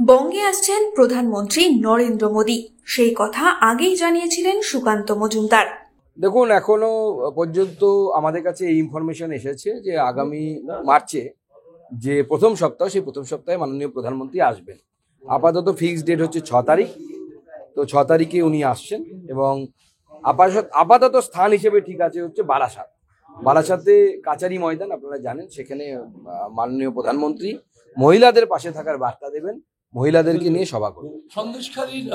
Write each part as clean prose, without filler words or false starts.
বঙ্গে আসছেন প্রধানমন্ত্রী নরেন্দ্র মোদী, সেই কথা আগেই জানিয়েছিলেন সুকান্ত মজুমদার। দেখুন, এখনো পর্যন্ত আমাদের কাছে এই ইনফরমেশন এসেছে যে আগামী মার্চে যে প্রথম সপ্তাহ, সেই প্রথম সপ্তাহে মাননীয় প্রধানমন্ত্রী আসবেন। আপাতত ফিক্সড ডেট হচ্ছে 6 তারিখ। তো 6 তারিখে উনি আসছেন এবং আপাতত স্থান হিসেবে ঠিক আছে হচ্ছে বারাসাত। বারাসাতে কাচারি ময়দান, আপনারা জানেন, সেখানে মাননীয় প্রধানমন্ত্রী মহিলাদের পাশে থাকার বার্তা দেবেন, মহিলাদেরকে নিয়ে সভা করবেন। সন্দেশখালীর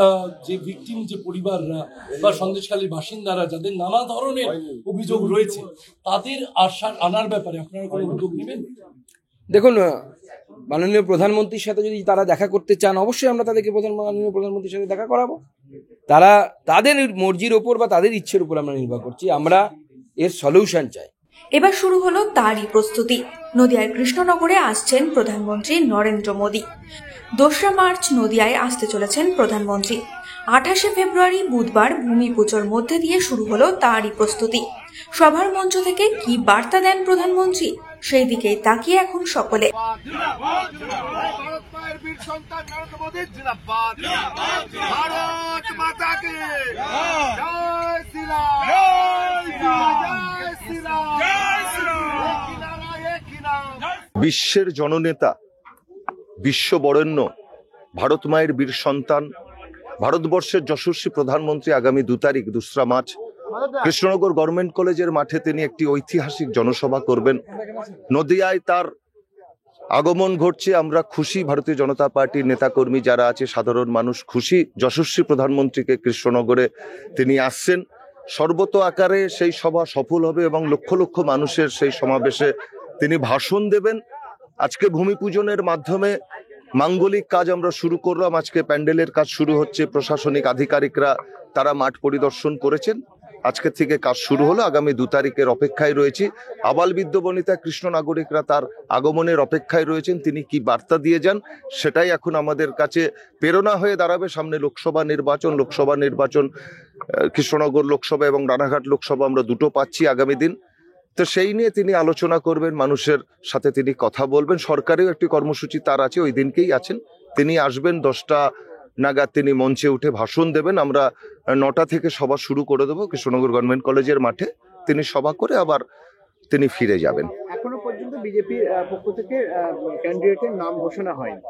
যে ভিকটিম, যে পরিবাররা বা সন্দেশখালীর বাসিন্দারা যাদের নানা ধরনের অভিযোগ রয়েছে, তাদের আনার ব্যাপারে আপনারা কোনো উদ্যোগ নেবেন? দেখুন, মাননীয় প্রধানমন্ত্রীর সাথে যদি তারা দেখা করতে চান, অবশ্যই আমরা তাদেরকে মাননীয় প্রধানমন্ত্রীর সাথে দেখা করাবো। তারা তাদের মর্জির ওপর বা তাদের ইচ্ছের উপর আমরা নির্ভর করছি, আমরা এর সলিউশন চাই। এবার শুরু হলো তারই প্রস্তুতি। নদিয়ার কৃষ্ণনগরে আসছেন প্রধানমন্ত্রী নরেন্দ্র মোদী। 2 মার্চ নদিয়ায় আসতে চলেছেন প্রধানমন্ত্রী। 28 ফেব্রুয়ারি বুধবার ভূমি পুজোর মধ্যে দিয়ে শুরু হলো তারই প্রস্তুতি। সভার মঞ্চ থেকে কি বার্তা দেন প্রধানমন্ত্রী, সেই দিকেই তাকিয়ে এখন সকলে। বিশ্বের জননেতা, বিশ্ব বরেণ্য, ভারত মায়ের বীর সন্তান, ভারতবর্ষের যশস্বী প্রধানমন্ত্রী আগামী 2 তারিখ 2 মার্চ কৃষ্ণনগর গভর্নমেন্ট কলেজের মাঠে তিনি একটি ঐতিহাসিক জনসভা করবেন। নদিয়ায় তার আগমন ঘটছে, আমরা খুশি। ভারতীয় জনতা পার্টির নেতাকর্মী যারা আছে, সাধারণ মানুষ খুশি। যশস্বী প্রধানমন্ত্রীকে কৃষ্ণনগরে তিনি আসছেন। সর্বত আকারে সেই সভা সফল হবে এবং লক্ষ লক্ষ মানুষের সেই সমাবেশে তিনি ভাষণ দেবেন। আজকে ভূমি পূজনের মাধ্যমে মাঙ্গলিক কাজ আমরা শুরু করলাম। আজকে প্যান্ডেলের কাজ শুরু হচ্ছে। প্রশাসনিক আধিকারিকরা তারা মাঠ পরিদর্শন করেছেন। আজকে থেকে কাজ শুরু হলো। আগামী 2 তারিখের অপেক্ষায় রয়েছি। আবাল বৃদ্ধ বনিতা কৃষ্ণ নাগরিকরা তার আগমনের অপেক্ষায় রয়েছেন। তিনি কি বার্তা দিয়ে যান, সেটাই এখন আমাদের কাছে প্রেরণা হয়ে দাঁড়াবে। সামনে লোকসভা নির্বাচন কৃষ্ণনগর লোকসভা এবং রানাঘাট লোকসভা আমরা দুটো পাচ্ছি আগামী দিন। তো সেই নিয়ে তিনি আলোচনা করবেন, মানুষের সাথে তিনি কথা বলবেন। সরকারেও একটি কর্মসূচি তার আছে, ওই দিনকেই আছেন। তিনি আসবেন 10টা নাগাদ, তিনি মঞ্চে উঠে ভাষণ দেবেন। আমরা 9টা থেকে সভা শুরু করে দেবো কৃষ্ণনগর গভর্নমেন্ট কলেজের মাঠে। তিনি সভা করে আবার তিনি ফিরে যাবেন। এখনো পর্যন্ত বিজেপির পক্ষ থেকে ক্যান্ডিডেটের নাম ঘোষণা হয়নি,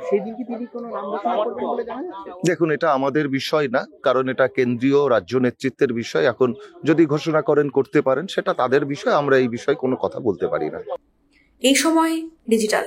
সেই দিন কি তিনি কোনো নাম ঘোষণা করবেন বলে জানা যাচ্ছে? দেখুন, এটা আমাদের বিষয় না, কারণ এটা কেন্দ্রীয় রাজ্য নেতৃত্বের বিষয়। এখন যদি ঘোষণা করতে পারেন, সেটা তাদের বিষয়। আমরা এই বিষয়ে কোনো কথা বলতে পারি না। এই সময় ডিজিটাল।